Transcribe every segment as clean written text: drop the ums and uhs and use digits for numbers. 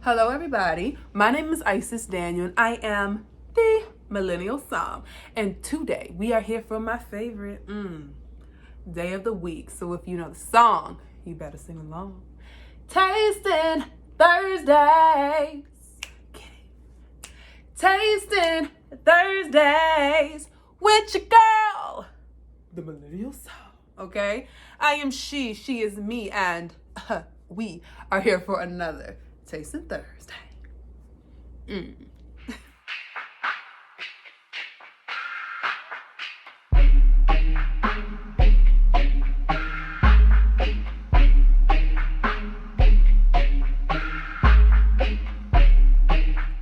Hello everybody, my name is Isis Daniel and I am the Millennial Psalm, and today we are here for my favorite day of the week. So if you know the song, you better sing along. Tasting Thursdays. Tasting Thursdays with your girl, the Millennial Psalm. Okay, I am she is me, and we are here for another Tasting Thursday.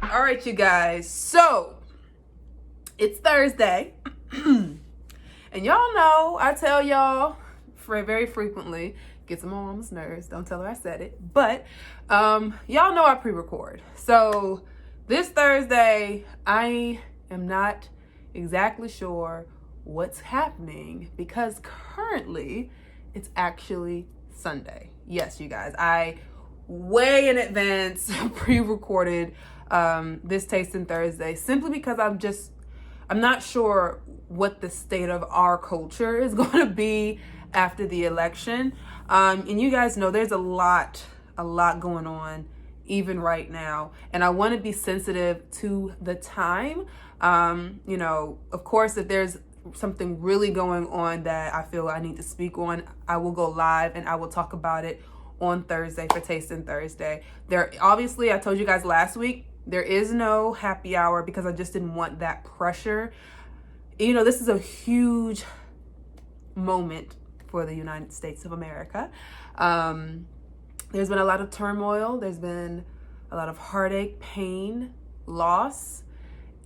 All right, you guys. So it's Thursday, and y'all know I tell y'all very frequently. Gets on my mama's nerves. Don't tell her I said it. But y'all know I pre-record. So this Thursday, I am not exactly sure what's happening because currently it's actually Sunday. Yes, you guys, I way in advance pre-recorded this Tasting Thursday simply because I'm not sure what the state of our culture is going to be after the election. And you guys know there's a lot going on even right now. And I want to be sensitive to the time. Of course, if there's something really going on that I feel I need to speak on, I will go live and I will talk about it on Thursday for Tasting Thursday. Obviously, I told you guys last week, there is no happy hour because I just didn't want that pressure. This is a huge moment for the United States of America. There's been a lot of turmoil. There's been a lot of heartache, pain, loss.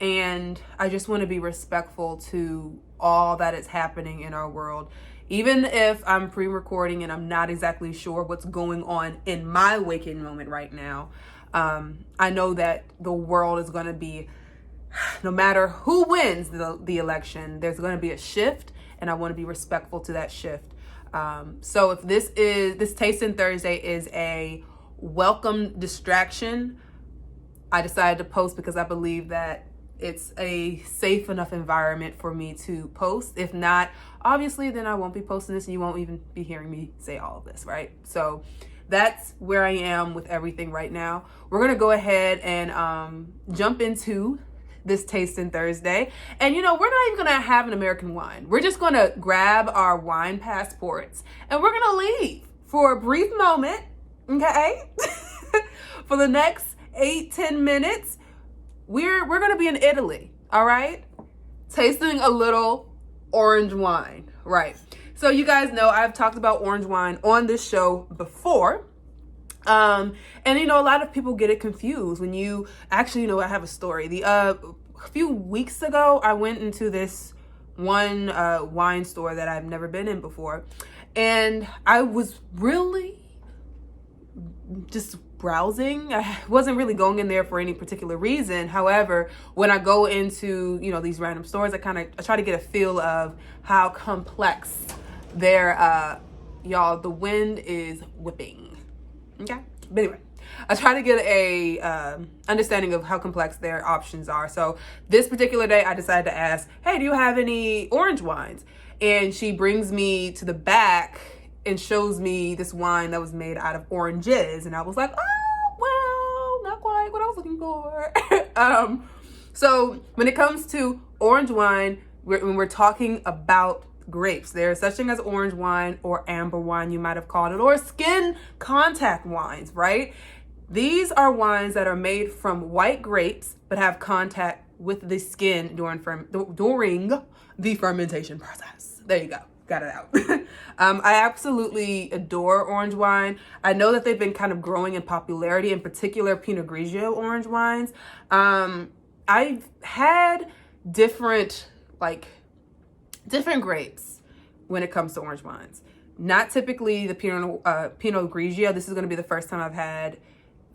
And I just want to be respectful to all that is happening in our world. Even if I'm pre-recording and I'm not exactly sure what's going on in my waking moment right now, I know that the world is going to be, no matter who wins the election, there's going to be a shift, and I want to be respectful to that shift. So if this Tasting Thursday is a welcome distraction, I decided to post because I believe that it's a safe enough environment for me to post. If not, obviously, then I won't be posting this and you won't even be hearing me say all of this, right? So that's where I am with everything right now. We're going to go ahead and jump into this Tasting Thursday. And we're not even going to have an American wine. We're just going to grab our wine passports and we're going to leave for a brief moment, okay? For the next 8-10 minutes, we're going to be in Italy, all right? Tasting a little orange wine, right? So you guys know I've talked about orange wine on this show before. And a lot of people get it confused when you actually, I have a story. A few weeks ago, I went into this one wine store that I've never been in before, and I was really just browsing. I wasn't really going in there for any particular reason. However, when I go into these random stores, I try to get a feel of how complex their the wind is whipping. Okay, but anyway, I try to get a understanding of how complex their options are. So this particular day, I decided to ask, hey, do you have any orange wines? And she brings me to the back and shows me this wine that was made out of oranges. And I was like, oh, well, not quite what I was looking for. So when it comes to orange wine, when we're talking about grapes, there's such thing as orange wine or amber wine, you might have called it, or skin contact wines, right? These are wines that are made from white grapes but have contact with the skin during the fermentation process. There you go. Got it out. I absolutely adore orange wine. I know that they've been kind of growing in popularity, in particular Pinot Grigio orange wines. I've had different grapes when it comes to orange wines. Not typically the Pinot Grigio. This is going to be the first time I've had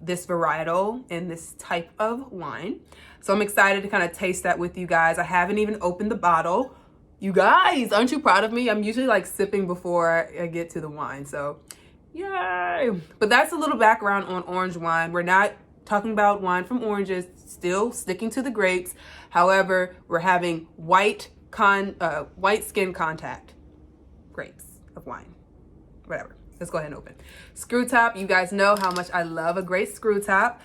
this varietal in this type of wine. So I'm excited to kind of taste that with you guys. I haven't even opened the bottle. You guys, aren't you proud of me? I'm usually sipping before I get to the wine. So yay. But that's a little background on orange wine. We're not talking about wine from oranges, still sticking to the grapes. However, we're having white skin contact grapes of wine, whatever. Let's go ahead and open. Screw top. You guys know how much I love a great screw top.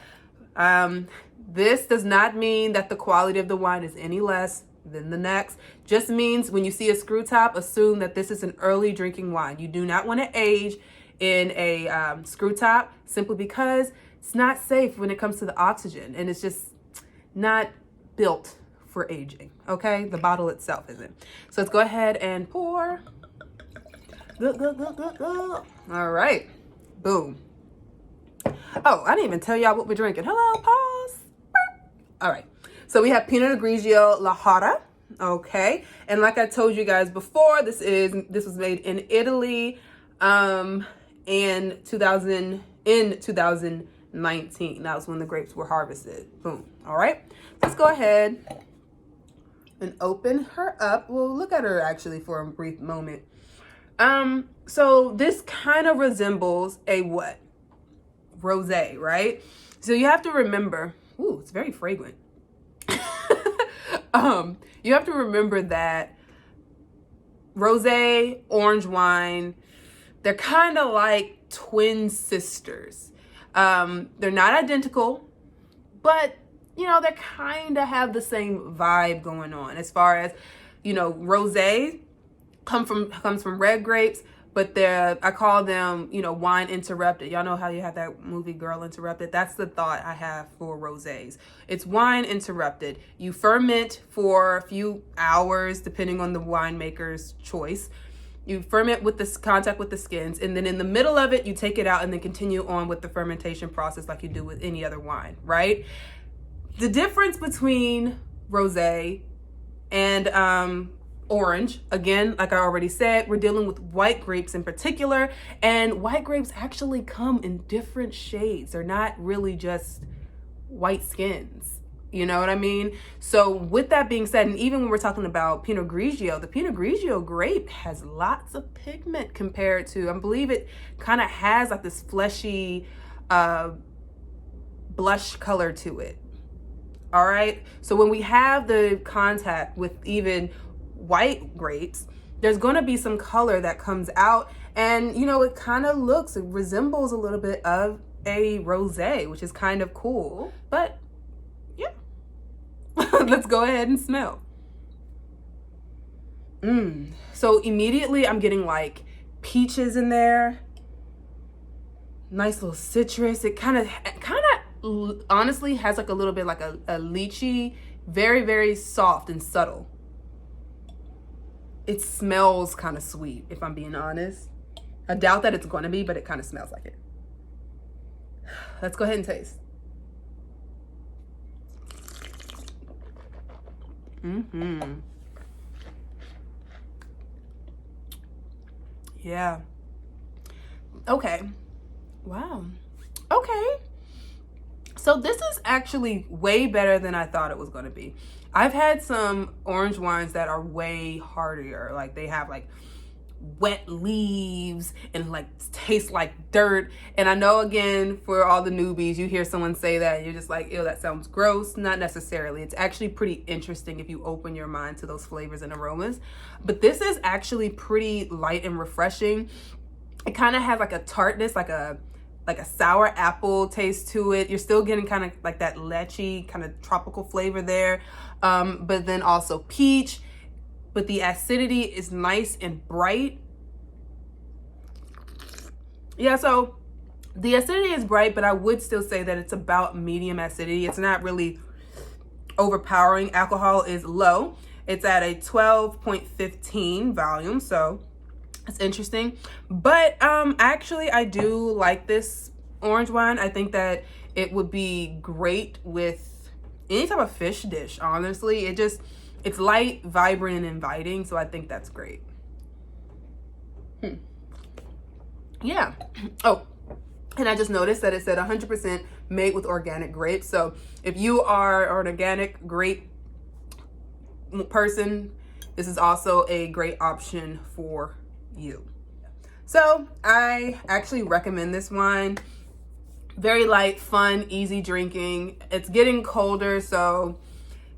This does not mean that the quality of the wine is any less than the next. Just means when you see a screw top, assume that this is an early drinking wine. You do not want to age in a screw top simply because it's not safe when it comes to the oxygen, and it's just not built for aging. Okay, the bottle itself isn't. So let's go ahead and pour. All right, boom. Oh, I didn't even tell y'all what we're drinking. Hello, pause. All right, so we have Pinot Grigio La Jara. Okay, and like I told you guys before, this was made in Italy, in 2019. That was when the grapes were harvested. Boom. All right, let's go ahead and open her up. We'll look at her actually for a brief moment. So this kind of resembles a what? Rosé, right? So you have to remember, ooh, it's very fragrant. You have to remember that rosé, orange wine, they're kind of like twin sisters. They're not identical, but you know, they kind of have the same vibe going on as far as, you know, rosé comes from red grapes, but I call them, you know, wine interrupted. Y'all know how you have that movie Girl Interrupted? That's the thought I have for rosés. It's wine interrupted. You ferment for a few hours, depending on the winemaker's choice. You ferment with this contact with the skins, and then in the middle of it, you take it out and then continue on with the fermentation process like you do with any other wine, right? The difference between rosé and orange, again, like I already said, we're dealing with white grapes in particular, and white grapes actually come in different shades. They're not really just white skins. You know what I mean? So with that being said, and even when we're talking about Pinot Grigio, the Pinot Grigio grape has lots of pigment compared to, I believe it kind of has like this fleshy blush color to it. All right. So when we have the contact with even white grapes, there's going to be some color that comes out, and you know, it resembles a little bit of a rosé, which is kind of cool. But yeah, let's go ahead and smell. So immediately I'm getting like peaches in there, nice little citrus. It kind of honestly has like a little bit like a lychee, very, very soft and subtle. It smells kind of sweet, if I'm being honest. I doubt that it's going to be, but it kind of smells like it. Let's go ahead and taste. Yeah. Okay. Wow. Okay. So this is actually way better than I thought it was going to be. I've had some orange wines that are way hardier. Like they have like wet leaves and like taste like dirt. And I know, again, for all the newbies, you hear someone say that and you're just like, ew, that sounds gross. Not necessarily. It's actually pretty interesting if you open your mind to those flavors and aromas. But this is actually pretty light and refreshing. It kind of has like a tartness, like a sour apple taste to it. You're still getting kind of like that lychee kind of tropical flavor there. But then also peach, but the acidity is nice and bright. Yeah, so the acidity is bright, but I would still say that it's about medium acidity. It's not really overpowering. Alcohol is low. It's at a 12.15 volume, so it's interesting. But actually, I do like this orange wine. I think that it would be great with any type of fish dish, honestly. It's light, vibrant, and inviting, so I think that's great. Yeah. Oh, and I just noticed that it said 100% made with organic grapes. So if you are an organic grape person, this is also a great option for you. So I actually recommend this wine. Very light, fun, easy drinking. It's getting colder, so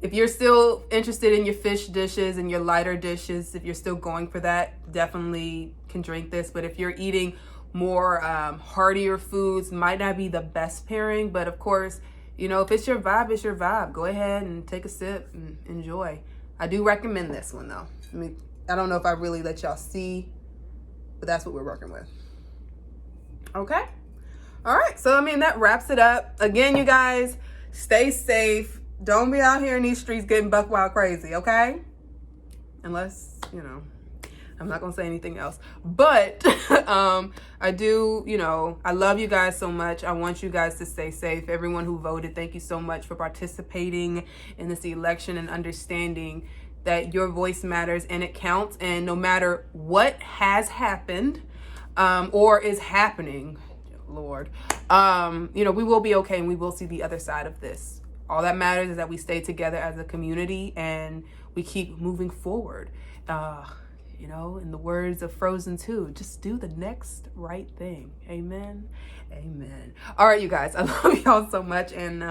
if you're still interested in your fish dishes and your lighter dishes, if you're still going for that, definitely can drink this. But if you're eating more heartier foods, might not be the best pairing. But of course, you know, if it's your vibe, it's your vibe. Go ahead and take a sip and enjoy. I do recommend this one though. I mean, I don't know if I really let y'all see, but that's what we're working with. Okay. All right, so I mean, that wraps it up. Again, you guys, stay safe. Don't be out here in these streets getting buck wild crazy, okay? Unless, you know, I'm not gonna say anything else. But I do, you know, I love you guys so much. I want you guys to stay safe. Everyone who voted, thank you so much for participating in this election and understanding that your voice matters and it counts. And no matter what has happened or is happening, Lord, you know, we will be okay and we will see the other side of this. All that matters is that we stay together as a community and we keep moving forward. You know, in the words of Frozen 2, just do the next right thing. Amen. Amen. All right, you guys, I love y'all so much. And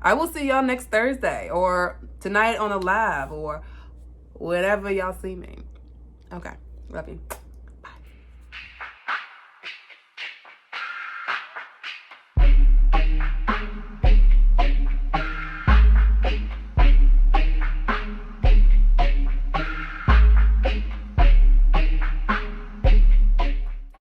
I will see y'all next Thursday or tonight on a live or whenever y'all see me. Okay. Love you.